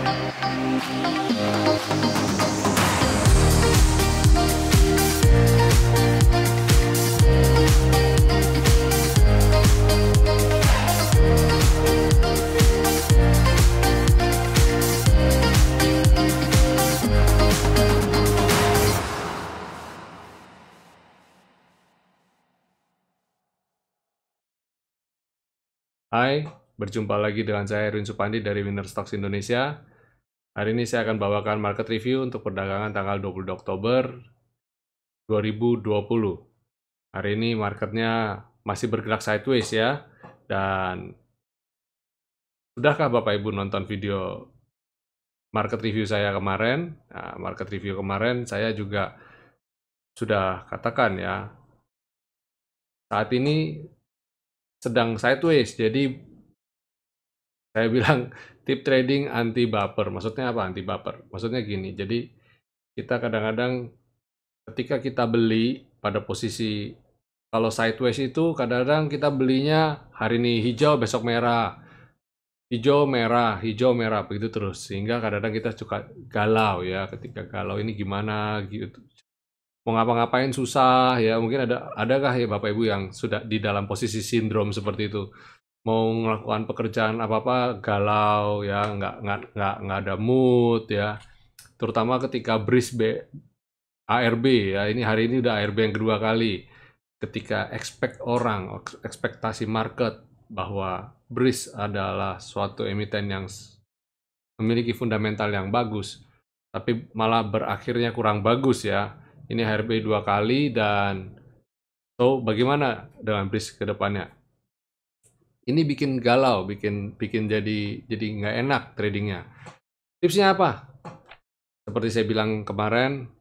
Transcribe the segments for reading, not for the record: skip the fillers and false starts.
Hai, berjumpa lagi dengan saya Erwin Supandi dari Winner Stocks Indonesia. Hari ini saya akan bawakan market review untuk perdagangan tanggal 22 Oktober 2020. Hari ini marketnya masih bergerak sideways ya. Dan sudahkah Bapak Ibu nonton video market review saya kemarin? Nah, market review kemarin saya juga sudah katakan ya, saat ini sedang sideways. Jadi saya bilang tip trading anti baper. Maksudnya apa anti baper? Maksudnya gini, jadi kita kadang-kadang ketika kita beli pada posisi kalau sideways itu kadang-kadang kita belinya hari ini hijau, besok merah. Hijau merah begitu terus. Sehingga kadang-kadang kita suka galau ya, ketika galau ini gimana gitu. Mau ngapa-ngapain susah ya. Mungkin adakah ya Bapak Ibu yang sudah di dalam posisi sindrom seperti itu? Mau melakukan pekerjaan apa-apa galau ya, nggak ada mood ya. Terutama ketika ARB ya, ini hari ini udah ARB yang kedua kali. Ketika ekspektasi market bahwa BRIS adalah suatu emiten yang memiliki fundamental yang bagus, tapi malah berakhirnya kurang bagus ya. Ini ARB dua kali dan bagaimana dengan BRIS ke depannya? Ini bikin galau, bikin jadi nggak enak tradingnya. Tipsnya apa? Seperti saya bilang kemarin,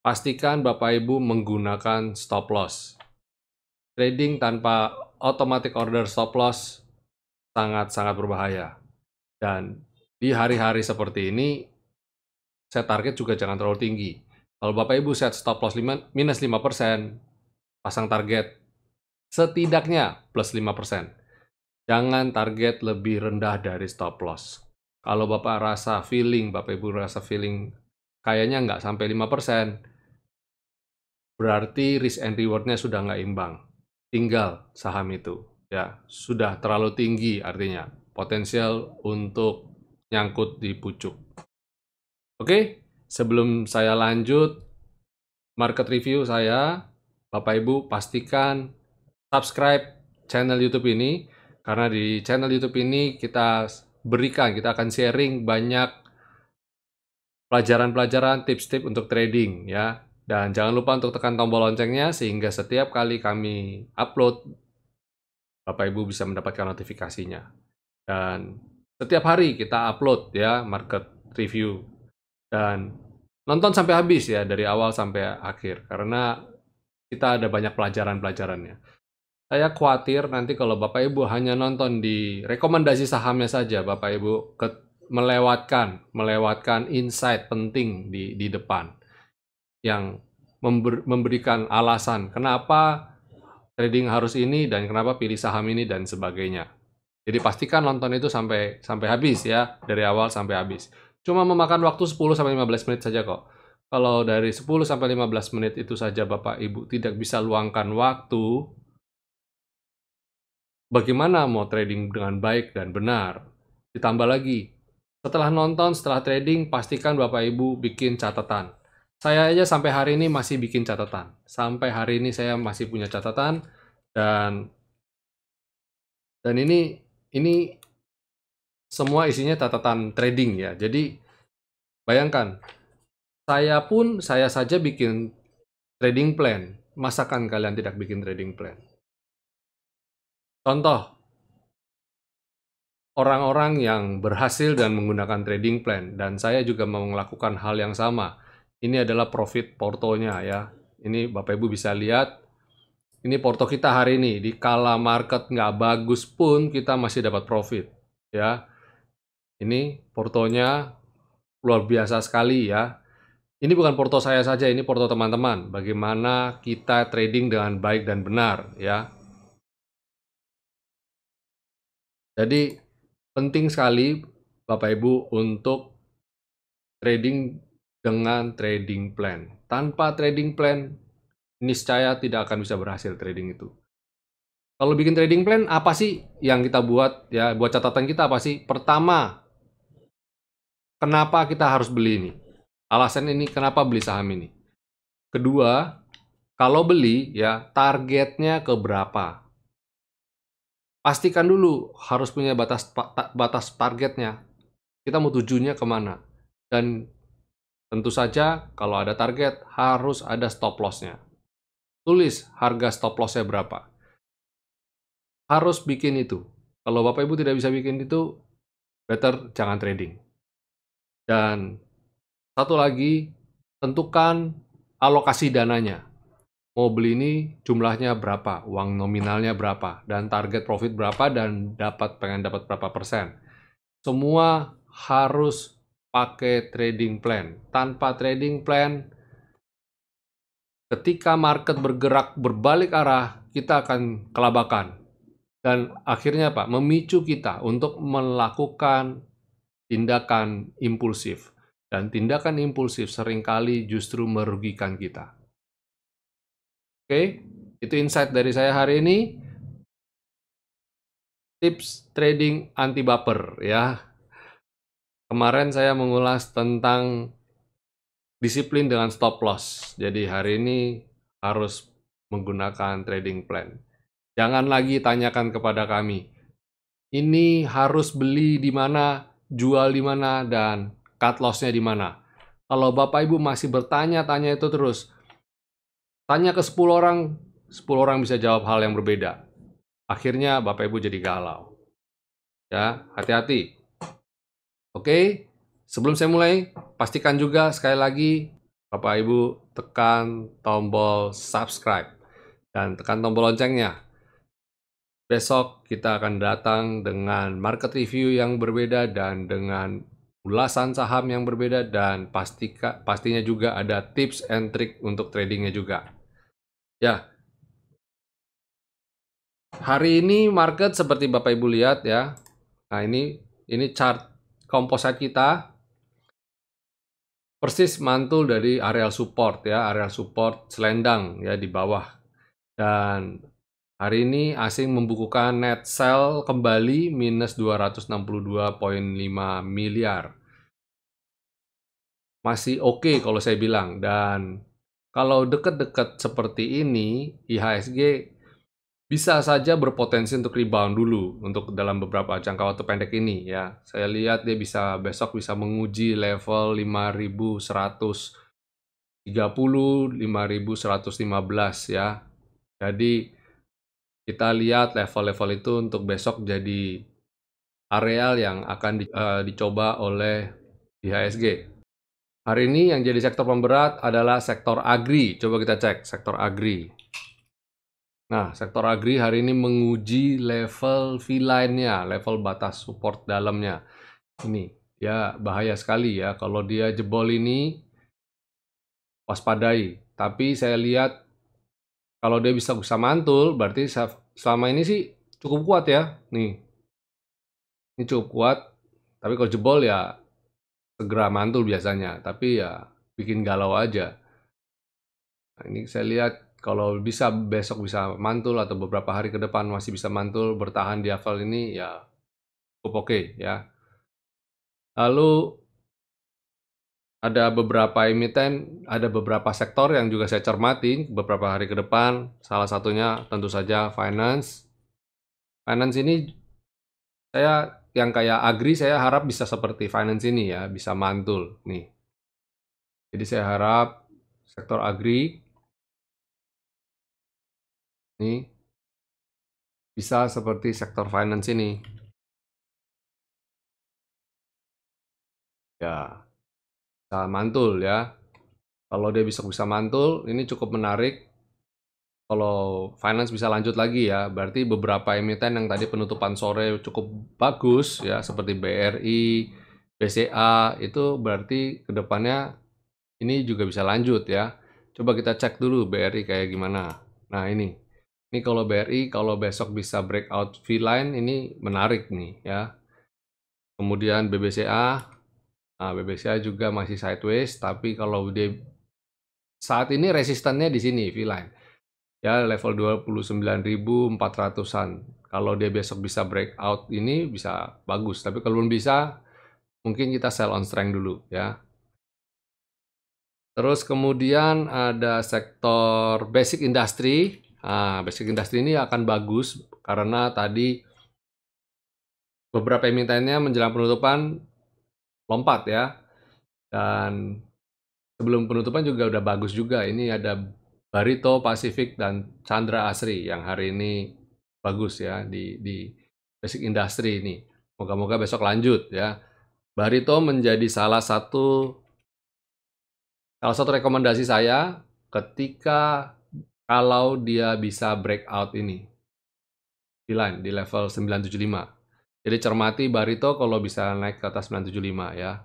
pastikan Bapak Ibu menggunakan stop loss. Trading tanpa automatic order stop loss sangat-sangat berbahaya. Dan di hari-hari seperti ini, set target juga jangan terlalu tinggi. Kalau Bapak Ibu set stop loss minus 5%, pasang target setidaknya plus 5%. Jangan target lebih rendah dari stop loss. Kalau Bapak Ibu rasa feeling kayaknya nggak sampai 5%, berarti risk and reward-nya sudah nggak imbang. Tinggal saham itu. Ya, sudah terlalu tinggi artinya. Potensial untuk nyangkut di pucuk. Oke, sebelum saya lanjut market review saya, Bapak Ibu pastikan subscribe channel YouTube ini. Karena di channel YouTube ini kita akan sharing banyak pelajaran-pelajaran, tips-tips untuk trading ya. Dan jangan lupa untuk tekan tombol loncengnya sehingga setiap kali kami upload, Bapak Ibu bisa mendapatkan notifikasinya. Dan setiap hari kita upload ya market review. Dan nonton sampai habis ya, dari awal sampai akhir. Karena kita ada banyak pelajaran-pelajarannya. Saya khawatir nanti kalau Bapak Ibu hanya nonton di rekomendasi sahamnya saja, Bapak Ibu melewatkan insight penting di depan yang memberikan alasan kenapa trading harus ini dan kenapa pilih saham ini dan sebagainya. Jadi pastikan nonton itu sampai habis ya, dari awal sampai habis. Cuma memakan waktu 10-15 menit saja kok. Kalau dari 10-15 menit itu saja Bapak Ibu tidak bisa luangkan waktu, bagaimana mau trading dengan baik dan benar? Ditambah lagi, setelah nonton, setelah trading, pastikan Bapak Ibu bikin catatan. Saya aja sampai hari ini masih bikin catatan. Sampai hari ini saya masih punya catatan dan ini semua isinya catatan trading ya. Jadi bayangkan, saya saja bikin trading plan. Masakan kalian tidak bikin trading plan? Contoh, orang-orang yang berhasil dan menggunakan trading plan, dan saya juga mau melakukan hal yang sama. Ini adalah profit portonya ya. Ini Bapak Ibu bisa lihat, ini porto kita hari ini. Di kala market nggak bagus pun kita masih dapat profit ya. Ini portonya luar biasa sekali ya. Ini bukan porto saya saja, ini porto teman-teman. Bagaimana kita trading dengan baik dan benar ya. Jadi penting sekali Bapak Ibu untuk trading dengan trading plan. Tanpa trading plan, niscaya tidak akan bisa berhasil trading itu. Kalau bikin trading plan, apa sih yang kita buat? Ya, buat catatan kita apa sih? Pertama, kenapa kita harus beli ini? Alasan ini kenapa beli saham ini? Kedua, kalau beli ya targetnya ke berapa? Pastikan dulu harus punya batas targetnya. Kita mau tujuannya kemana? Dan tentu saja kalau ada target harus ada stop loss-nya. Tulis harga stop loss-nya berapa. Harus bikin itu. Kalau Bapak Ibu tidak bisa bikin itu, better jangan trading. Dan satu lagi, tentukan alokasi dananya. Mau beli ini jumlahnya berapa, uang nominalnya berapa, dan target profit berapa, dan pengen dapat berapa persen. Semua harus pakai trading plan. Tanpa trading plan, ketika market bergerak berbalik arah, kita akan kelabakan. Dan akhirnya Pak, memicu kita untuk melakukan tindakan impulsif. Dan tindakan impulsif seringkali justru merugikan kita. Oke, itu insight dari saya hari ini. Tips trading anti baper ya. Kemarin saya mengulas tentang disiplin dengan stop loss. Jadi hari ini harus menggunakan trading plan. Jangan lagi tanyakan kepada kami, ini harus beli di mana, jual di mana, dan cut loss-nya di mana. Kalau Bapak Ibu masih bertanya-tanya itu terus, tanya ke 10 orang, 10 orang bisa jawab hal yang berbeda. Akhirnya Bapak Ibu jadi galau. Ya, hati-hati. Oke, sebelum saya mulai, pastikan juga sekali lagi Bapak Ibu tekan tombol subscribe dan tekan tombol loncengnya. Besok kita akan datang dengan market review yang berbeda dan dengan ulasan saham yang berbeda, dan pastinya juga ada tips and trick untuk tradingnya juga. Ya, hari ini market seperti Bapak Ibu lihat ya. Nah ini chart composite kita. Persis mantul dari area support ya, area support selendang ya di bawah. Dan hari ini asing membukukan net sell kembali minus 262,5 miliar. Masih oke kalau saya bilang. Dan kalau dekat-dekat seperti ini, IHSG bisa saja berpotensi untuk rebound dulu untuk dalam beberapa jangka waktu pendek ini ya. Saya lihat dia besok bisa menguji level 5.130, 5.115 ya. Jadi kita lihat level-level itu untuk besok jadi areal yang akan dicoba oleh IHSG. Hari ini yang jadi sektor pemberat adalah sektor agri. Coba kita cek sektor agri. Nah, sektor agri hari ini menguji level V-line-nya, level batas support dalamnya. Ini, ya bahaya sekali ya. Kalau dia jebol ini, waspadai. Tapi saya lihat, kalau dia bisa mantul, berarti selama ini sih cukup kuat ya. Nih, ini cukup kuat. Tapi kalau jebol ya segera mantul biasanya. Tapi ya bikin galau aja. Nah, ini saya lihat kalau besok bisa mantul atau beberapa hari ke depan masih bisa mantul, bertahan di level ini ya cukup oke ya. Lalu ada beberapa emiten, ada beberapa sektor yang juga saya cermati beberapa hari ke depan. Salah satunya tentu saja finance. Finance ini yang kayak agri saya harap bisa seperti finance ini ya, bisa mantul nih. Jadi saya harap sektor agri ini bisa seperti sektor finance ini. Ya, bisa mantul ya. Kalau dia bisa mantul, ini cukup menarik. Kalau finance bisa lanjut lagi ya, berarti beberapa emiten yang tadi penutupan sore cukup bagus ya, seperti BRI, BCA, itu berarti kedepannya ini juga bisa lanjut ya. Coba kita cek dulu BRI kayak gimana. Nah ini kalau BRI kalau besok bisa breakout V-line ini menarik nih ya. Kemudian BBCA, nah BBCA juga masih sideways, tapi kalau dia saat ini resistannya di sini, V-line. Ya, level 29.400-an. Kalau dia besok bisa breakout ini bisa bagus, tapi kalau belum bisa, mungkin kita sell on strength dulu ya. Terus kemudian ada sektor basic industry. Nah, basic industry ini akan bagus karena tadi beberapa emitennya menjelang penutupan lompat ya. Dan sebelum penutupan juga udah bagus juga. Ini ada Barito, Pacific, dan Chandra Asri yang hari ini bagus ya di basic industry ini. Moga-moga besok lanjut ya. Barito menjadi salah satu rekomendasi saya ketika kalau dia bisa breakout ini di line di level 975. Jadi cermati Barito kalau bisa naik ke atas 975 ya.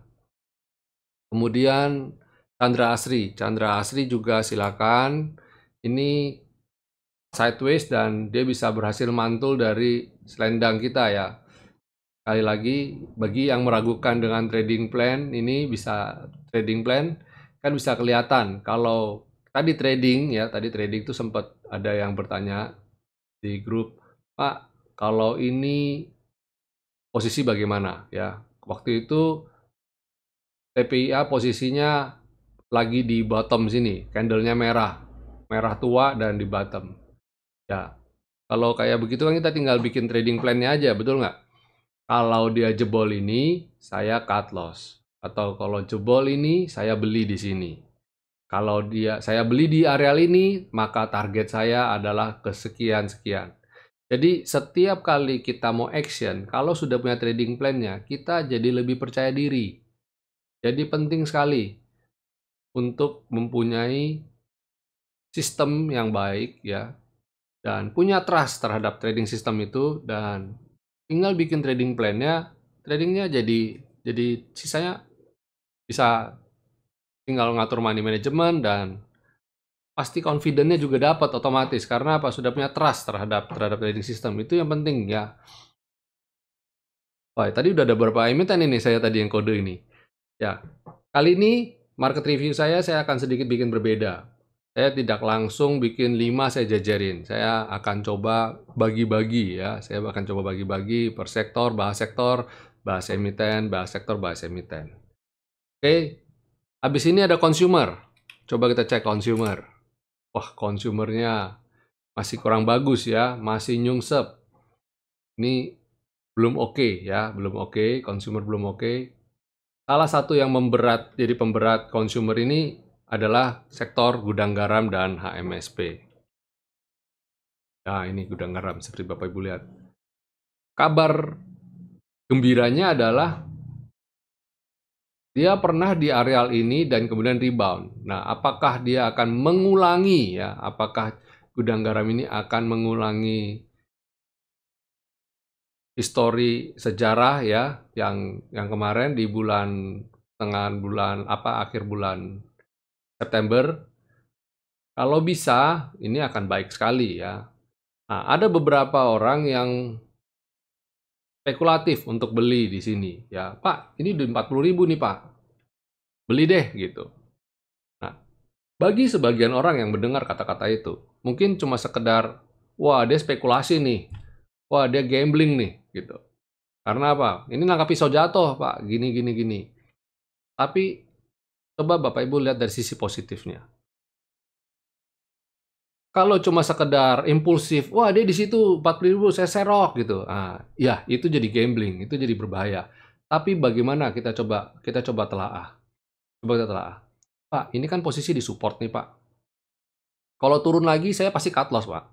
Kemudian Chandra Asri juga silakan. Ini sideways dan dia bisa berhasil mantul dari selendang kita ya. Sekali lagi, bagi yang meragukan dengan trading plan, ini bisa trading plan kan bisa kelihatan. Kalau tadi trading itu sempat ada yang bertanya di grup, Pak, kalau ini posisi bagaimana ya? Waktu itu TPIA posisinya lagi di bottom sini, candlenya merah tua dan di bottom. Ya, kalau kayak begitu kan kita tinggal bikin trading plan-nya aja, betul nggak? Kalau dia jebol ini, saya cut loss. Atau kalau jebol ini, saya beli di sini. Kalau saya beli di areal ini, maka target saya adalah kesekian-sekian. Jadi setiap kali kita mau action, kalau sudah punya trading plan-nya, kita jadi lebih percaya diri. Jadi penting sekali untuk mempunyai sistem yang baik ya, dan punya trust terhadap trading system itu, dan tinggal bikin trading plan-nya, tradingnya jadi sisanya bisa tinggal ngatur money management dan pasti confident-nya juga dapat otomatis karena apa? Sudah punya trust terhadap trading system. Itu yang penting ya. Wah, tadi udah ada beberapa emiten ini saya tadi yang kode ini. Ya, kali ini market review saya akan sedikit bikin berbeda. Saya tidak langsung bikin 5 saya jajarin. Saya akan coba bagi-bagi ya. Saya akan coba bagi-bagi per sektor, bahas emiten, bahas sektor, bahas emiten. Oke, habis ini ada consumer. Coba kita cek consumer. Wah, consumernya masih kurang bagus ya, masih nyungsep. Ini belum oke ya, belum oke, consumer belum oke. Salah satu yang jadi pemberat consumer ini adalah sektor gudang garam dan HMSP. Nah, ini gudang garam seperti Bapak Ibu lihat. Kabar gembiranya adalah dia pernah di areal ini dan kemudian rebound. Nah, apakah dia akan mengulangi ya? Apakah gudang garam ini akan mengulangi histori sejarah ya yang kemarin di akhir bulan September? Kalau bisa, ini akan baik sekali ya. Nah, ada beberapa orang yang spekulatif untuk beli di sini ya. Pak, ini udah 40.000 nih Pak. Beli deh gitu. Nah, bagi sebagian orang yang mendengar kata-kata itu, mungkin cuma sekedar, wah dia spekulasi nih, wah dia gambling nih gitu. Karena apa? Ini nangkap pisau jatuh Pak, gini gini gini. Tapi coba Bapak Ibu lihat dari sisi positifnya. Kalau cuma sekedar impulsif, wah dia di situ 40.000 saya serok gitu. Ah, ya itu jadi gambling, itu jadi berbahaya. Tapi bagaimana kita coba telaah. Coba kita telaah. Pak, ini kan posisi di support nih Pak. Kalau turun lagi saya pasti cut loss Pak.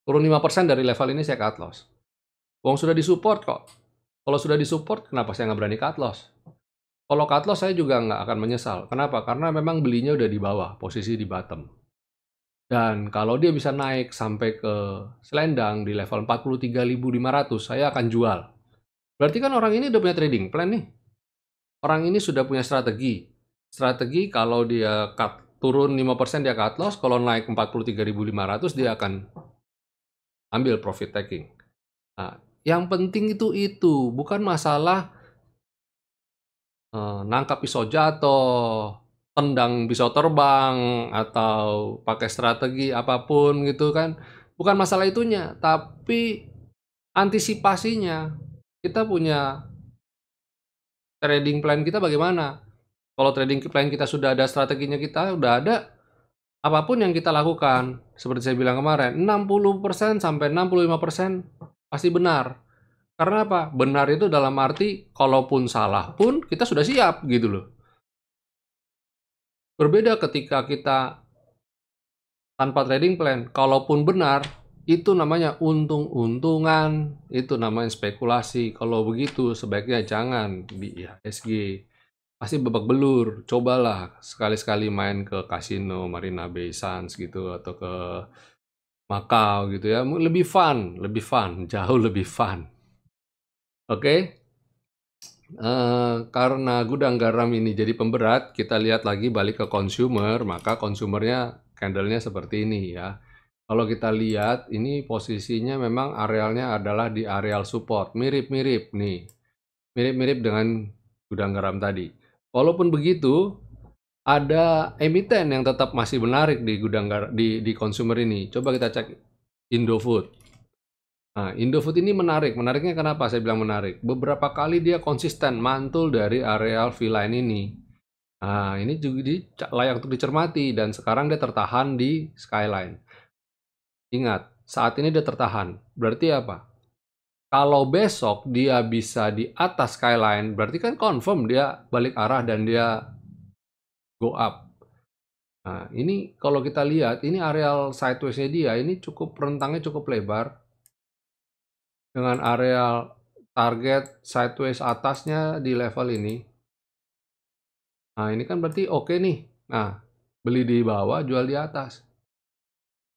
Turun 5% dari level ini saya cut loss. Wong sudah di support kok. Kalau sudah di support, kenapa saya nggak berani cut loss? Kalau cut loss saya juga nggak akan menyesal. Kenapa? Karena memang belinya udah di bawah, posisi di bottom. Dan kalau dia bisa naik sampai ke selendang di level 43.500, saya akan jual. Berarti kan orang ini udah punya trading plan nih. Orang ini sudah punya strategi. Strategi kalau dia turun 5% dia cut loss, kalau naik 43.500 dia akan ambil profit taking. Nah, yang penting itu bukan masalah nangkap pisau jatuh, tendang pisau terbang, atau pakai strategi apapun gitu kan. Bukan masalah itunya, tapi antisipasinya. Kita punya trading plan kita bagaimana? Kalau trading plan kita sudah ada, strateginya kita udah ada, apapun yang kita lakukan, seperti saya bilang kemarin, 60% sampai 65% pasti benar. Karena apa? Benar itu dalam arti kalaupun salah pun kita sudah siap gitu loh. Berbeda ketika kita tanpa trading plan, kalaupun benar, itu namanya untung-untungan, itu namanya spekulasi. Kalau begitu sebaiknya jangan di IHSG. Pasti babak belur. Cobalah sekali-sekali main ke kasino Marina Bay Sands gitu atau ke Macau gitu ya. Lebih fun, jauh lebih fun. Oke? Karena gudang garam ini jadi pemberat, kita lihat lagi balik ke consumer, maka consumernya candlenya seperti ini ya. Kalau kita lihat, ini posisinya memang arealnya adalah di areal support, mirip-mirip nih, mirip-mirip dengan gudang garam tadi. Walaupun begitu, ada emiten yang tetap masih menarik di gudang garam, di consumer ini. Coba kita cek Indofood. Nah, Indofood ini menarik. Menariknya kenapa saya bilang menarik? Beberapa kali dia konsisten mantul dari areal V-line ini. Nah, ini juga layak untuk dicermati dan sekarang dia tertahan di skyline. Ingat, saat ini dia tertahan. Berarti apa? Kalau besok dia bisa di atas skyline, berarti kan confirm dia balik arah dan dia go up. Nah, ini kalau kita lihat, ini areal sideways-nya dia, ini rentangnya cukup lebar. Dengan areal target sideways atasnya di level ini. Nah, ini kan berarti oke nih. Nah, beli di bawah, jual di atas.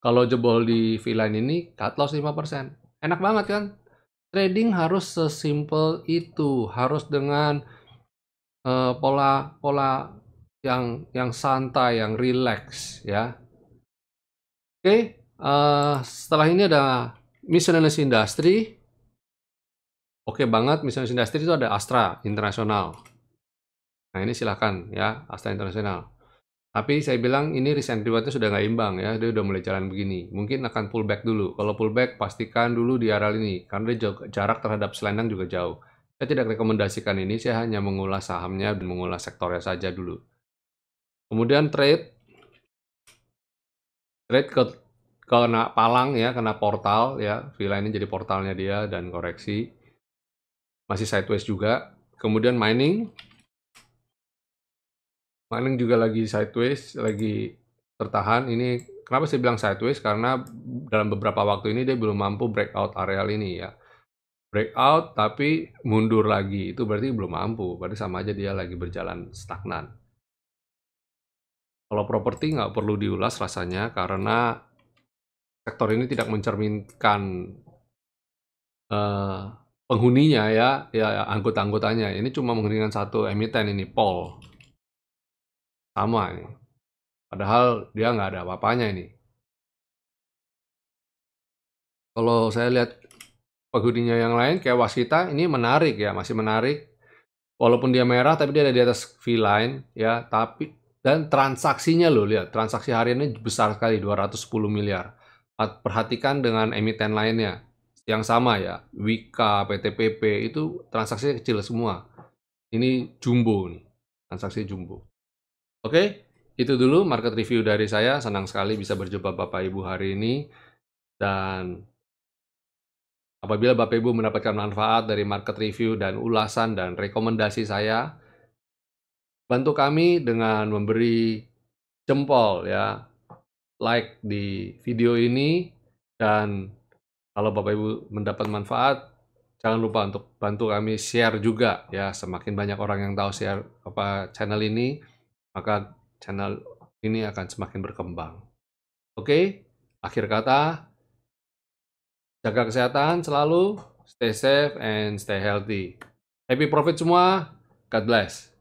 Kalau jebol di V-line ini, cut loss 5%. Enak banget kan? Trading harus sesimpel itu. Harus dengan pola yang santai, yang relax ya. Oke, setelah ini ada miscellaneous industry. Oke banget, miscellaneous industry itu ada Astra International. Nah, ini silahkan ya, Astra International. Tapi saya bilang ini risk and reward-nya sudah nggak imbang ya, dia udah mulai jalan begini. Mungkin akan pullback dulu. Kalau pullback, pastikan dulu di area ini, karena dia jarak terhadap selendang juga jauh. Saya tidak rekomendasikan ini, saya hanya mengulas sahamnya dan mengulas sektornya saja dulu. Kemudian trade kena palang ya, kena portal ya, villa ini jadi portalnya dia dan koreksi. Masih sideways juga. Kemudian mining juga lagi sideways, lagi tertahan. Ini kenapa saya bilang sideways? Karena dalam beberapa waktu ini dia belum mampu breakout areal ini ya. Breakout tapi mundur lagi, itu berarti belum mampu. Berarti sama aja dia lagi berjalan stagnan. Kalau properti nggak perlu diulas rasanya karena sektor ini tidak mencerminkan penghuninya ya anggota-anggotanya. Ini cuma mencerminkan satu emiten ini, POL. Sama ini. Padahal dia nggak ada apa-apanya ini. Kalau saya lihat penghuninya yang lain kayak Waskita ini menarik ya, masih menarik. Walaupun dia merah tapi dia ada di atas V-line ya, dan transaksinya loh, lihat transaksi hariannya besar sekali 210 miliar. Perhatikan dengan emiten lainnya yang sama ya, Wika, PTPP itu transaksinya kecil semua. Ini jumbo nih, transaksi jumbo. Oke, itu dulu market review dari saya. Senang sekali bisa berjumpa Bapak Ibu hari ini. Dan apabila Bapak Ibu mendapatkan manfaat dari market review dan ulasan dan rekomendasi saya, bantu kami dengan memberi jempol ya, like di video ini, dan kalau Bapak Ibu mendapat manfaat, jangan lupa untuk bantu kami share juga ya. Semakin banyak orang yang tahu share channel ini, maka channel ini akan semakin berkembang. Oke, akhir kata, jaga kesehatan selalu, stay safe and stay healthy. Happy profit semua, God bless.